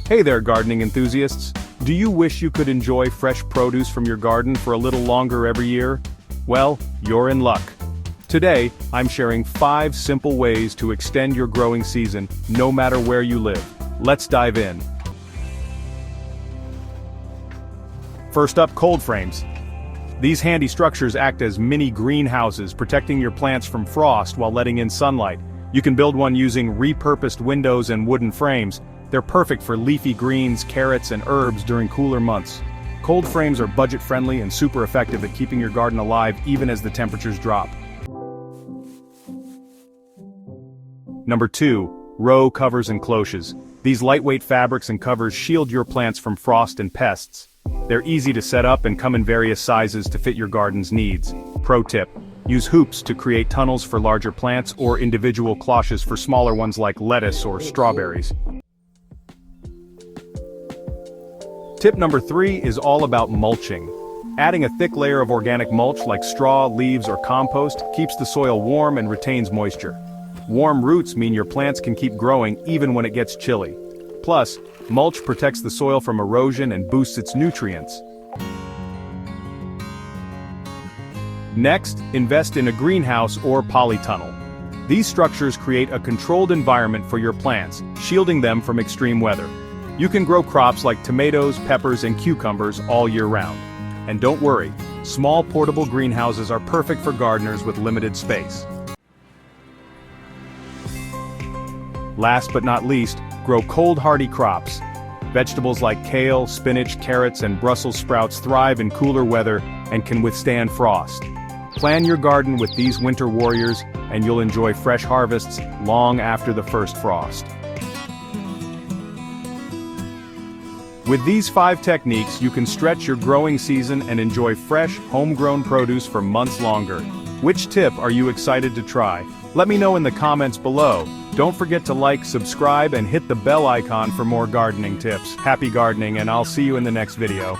Hey there, gardening enthusiasts! Do you wish you could enjoy fresh produce from your garden for a little longer every year? Well, you're in luck. Today, I'm sharing 5 simple ways to extend your growing season, no matter where you live. Let's dive in. First up, cold frames. These handy structures act as mini greenhouses, protecting your plants from frost while letting in sunlight. You can build one using repurposed windows and wooden frames. They're perfect for leafy greens, carrots, and herbs during cooler months. Cold frames are budget-friendly and super effective at keeping your garden alive even as the temperatures drop. Number 2. Row covers and cloches. These lightweight fabrics and covers shield your plants from frost and pests. They're easy to set up and come in various sizes to fit your garden's needs. Pro tip: use hoops to create tunnels for larger plants or individual cloches for smaller ones like lettuce or strawberries. Tip number 3 is all about mulching. Adding a thick layer of organic mulch like straw, leaves, or compost keeps the soil warm and retains moisture. Warm roots mean your plants can keep growing even when it gets chilly. Plus, mulch protects the soil from erosion and boosts its nutrients. Next, invest in a greenhouse or polytunnel. These structures create a controlled environment for your plants, shielding them from extreme weather. You can grow crops like tomatoes, peppers, and cucumbers all year round. And don't worry, small portable greenhouses are perfect for gardeners with limited space. Last but not least, grow cold-hardy crops. Vegetables like kale, spinach, carrots, and Brussels sprouts thrive in cooler weather and can withstand frost. Plan your garden with these winter warriors, and you'll enjoy fresh harvests long after the first frost. With these 5 techniques, you can stretch your growing season and enjoy fresh, homegrown produce for months longer. Which tip are you excited to try? Let me know in the comments below. Don't forget to like, subscribe, and hit the bell icon for more gardening tips. Happy gardening, and I'll see you in the next video.